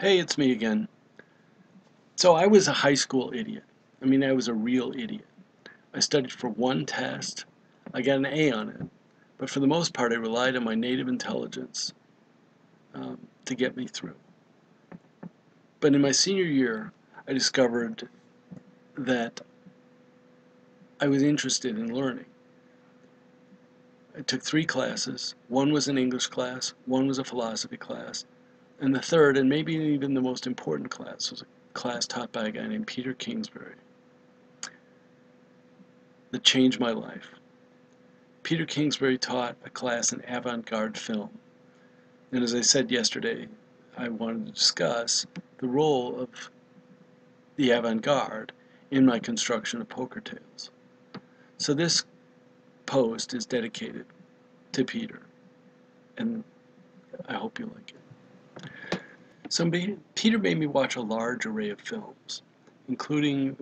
Hey, it's me again. So I was a high school idiot. I mean, I was a real idiot. I studied for one test. I got an A on it. But for the most part, I relied on my native intelligence to get me through. But in my senior year, I discovered that I was interested in learning. I took three classes. One was an English class, one was a philosophy class, and the third, and maybe even the most important class, was a class taught by a guy named Peter Kingsbury that changed my life. Peter Kingsbury taught a class in avant garde film. And as I said yesterday, I wanted to discuss the role of the avant garde in my construction of Poker Tales. So this post is dedicated to Peter, and I hope you like it. So Peter made me watch a large array of films, including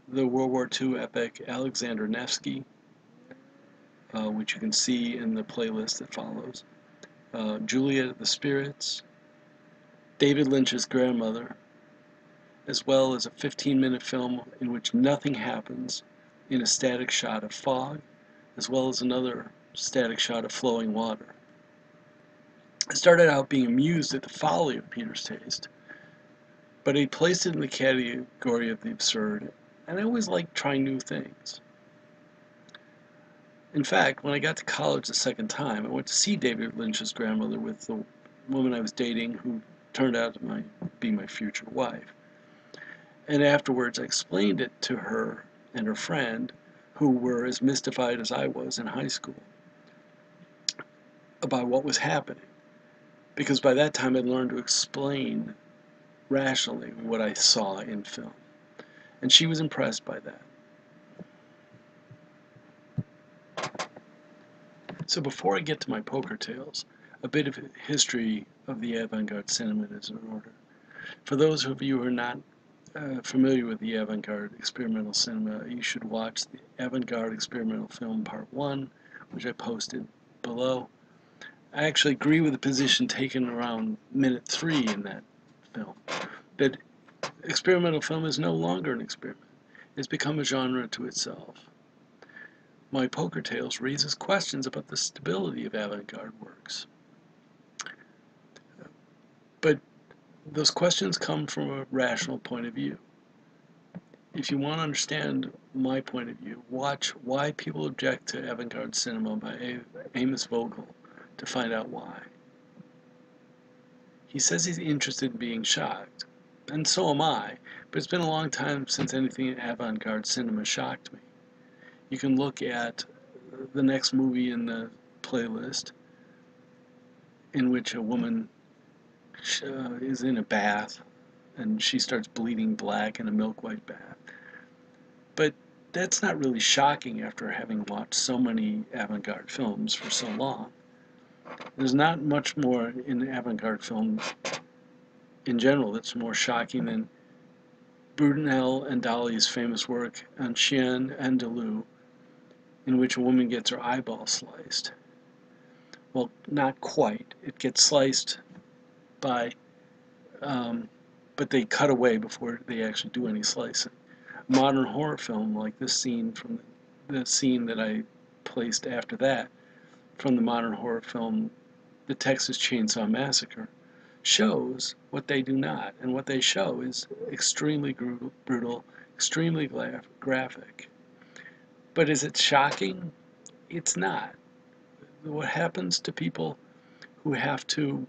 the World War II epic Alexander Nevsky, which you can see in the playlist that follows, Juliet of the Spirits, David Lynch's Grandmother, as well as a 15-minute film in which nothing happens in a static shot of fog, as well as another static shot of flowing water. I started out being amused at the folly of Peter's taste, but he placed it in the category of the absurd, and I always liked trying new things. In fact, when I got to college the second time, I went to see David Lynch's Grandmother with the woman I was dating, who turned out to be my future wife. And afterwards, I explained it to her and her friend, who were as mystified as I was in high school, about what was happening. Because by that time, I'd learned to explain rationally what I saw in film. And she was impressed by that. So before I get to my Poker Tales, a bit of history of the avant-garde cinema is in order. For those of you who are not familiar with the avant-garde experimental cinema, you should watch the Avant-Garde Experimental Film Part 1, which I posted below. I actually agree with the position taken around minute 3 in that film, that experimental film is no longer an experiment. It's become a genre to itself. My Poker Tales raises questions about the stability of avant-garde works. But those questions come from a rational point of view. If you want to understand my point of view, watch Why People Object to Avant-Garde Cinema by Amos Vogel to find out why. He says he's interested in being shocked, and so am I, but it's been a long time since anything in avant-garde cinema shocked me. You can look at the next movie in the playlist, in which a woman is in a bath and she starts bleeding black in a milk white bath. But that's not really shocking after having watched so many avant-garde films for so long. There's not much more in avant-garde film in general that's more shocking than Brunel and Dali's famous work on Chien Andalou, in which a woman gets her eyeball sliced. Well, not quite. It gets sliced by, but they cut away before they actually do any slicing. Modern horror film like this scene from the scene that I placed after that from the modern horror film The Texas Chainsaw Massacre shows what they do not, and what they show is extremely brutal, extremely graphic. But is it shocking? It's not. What happens to people who have to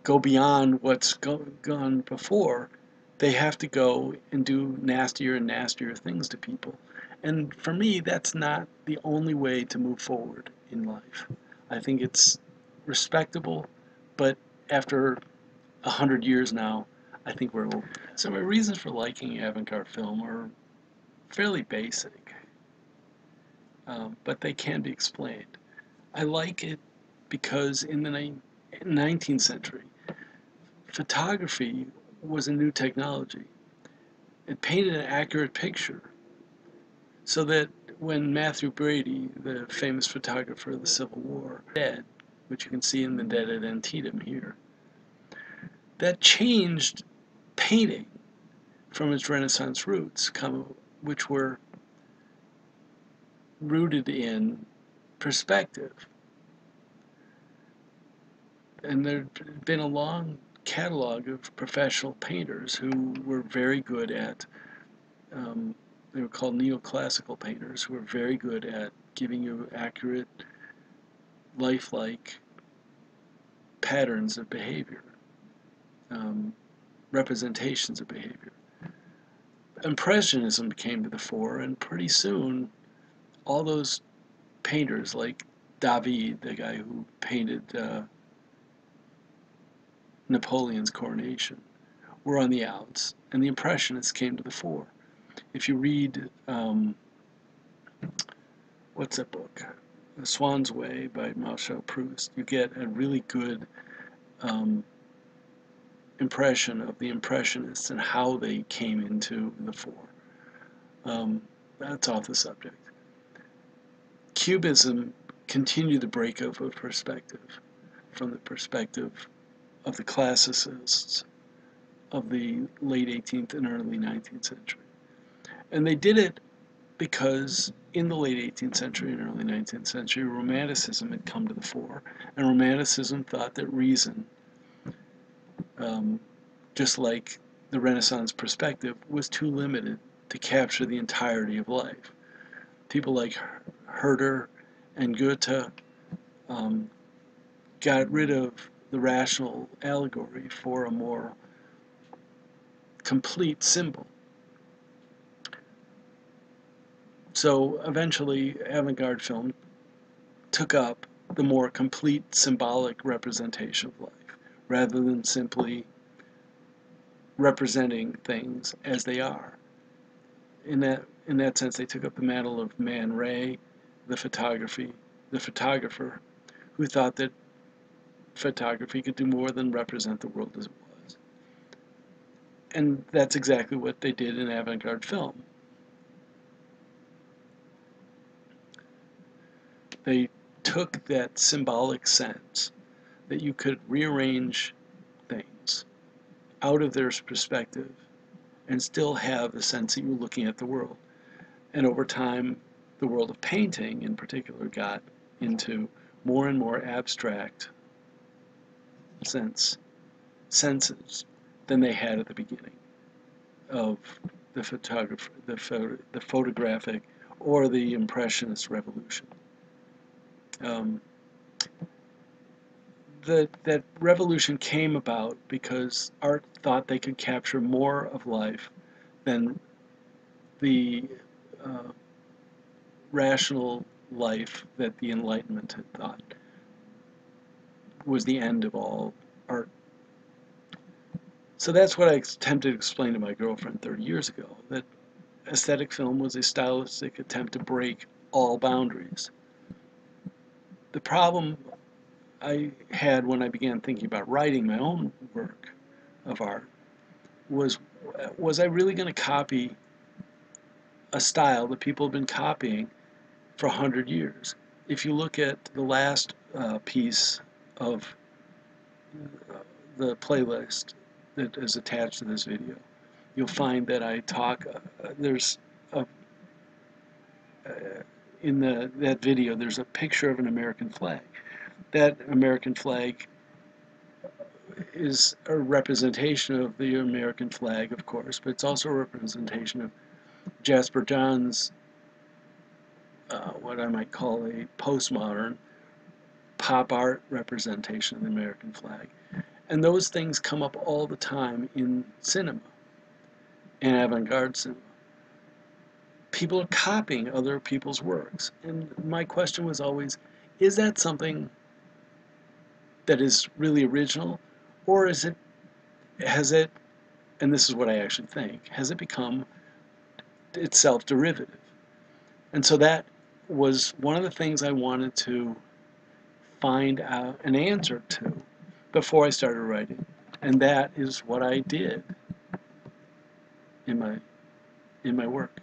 go beyond what's gone before, they have to go and do nastier and nastier things to people. And for me, that's not the only way to move forward in life. I think it's respectable, but after 100 years now, I think we're over. So my reasons for liking avant-garde film are fairly basic, but they can be explained. I like it because in the 19th century, photography was a new technology. It painted an accurate picture, so that when Matthew Brady, the famous photographer of the Civil War, dead, which you can see in The Dead at Antietam here, That changed painting from its Renaissance roots, which were rooted in perspective. And there'd been a long catalog of professional painters who were very good at, they were called neoclassical painters, who were very good at giving you accurate, lifelike patterns of behavior, representations of behavior. Impressionism came to the fore, and pretty soon all those painters like David, the guy who painted Napoleon's coronation, were on the outs, and the Impressionists came to the fore. If you read, what's that book? The Swan's Way by Marcel Proust, you get a really good impression of the Impressionists and how they came into the fore. That's off the subject. Cubism continued the breakup of perspective from the perspective of the classicists of the late 18th and early 19th century. And they did it because in the late 18th century and early 19th century, Romanticism had come to the fore, and Romanticism thought that reason, just like the Renaissance perspective, was too limited to capture the entirety of life. People like Herder and Goethe got rid of the rational allegory for a more complete symbol. So eventually, avant-garde film took up the more complete symbolic representation of life, rather than simply representing things as they are. In that sense, they took up the mantle of Man Ray, the photographer, who thought that photography could do more than represent the world as it was. And that's exactly what they did in avant-garde film. They took that symbolic sense that you could rearrange things out of their perspective and still have the sense that you were looking at the world. And over time, the world of painting in particular got into more and more abstract senses than they had at the beginning of the photographic or the Impressionist revolution. That revolution came about because art thought they could capture more of life than the rational life that the Enlightenment had thought was the end of all art. So that's what I attempted to explain to my girlfriend 30 years ago, that aesthetic film was a stylistic attempt to break all boundaries. The problem I had when I began thinking about writing my own work of art was I really going to copy a style that people have been copying for 100 years? If you look at the last piece of the playlist that is attached to this video, you'll find that I talk, there's a, in that video, there's a picture of an American flag. That American flag is a representation of the American flag, of course, but it's also a representation of Jasper John's, what I might call a postmodern pop art representation of the American flag. And those things come up all the time in cinema, in avant-garde cinema. People are copying other people's works. And my question was always, is that something that is really original? Or has it, and this is what I actually think, has it become itself derivative? And so that was one of the things I wanted to find out an answer to before I started writing. And that is what I did in my work.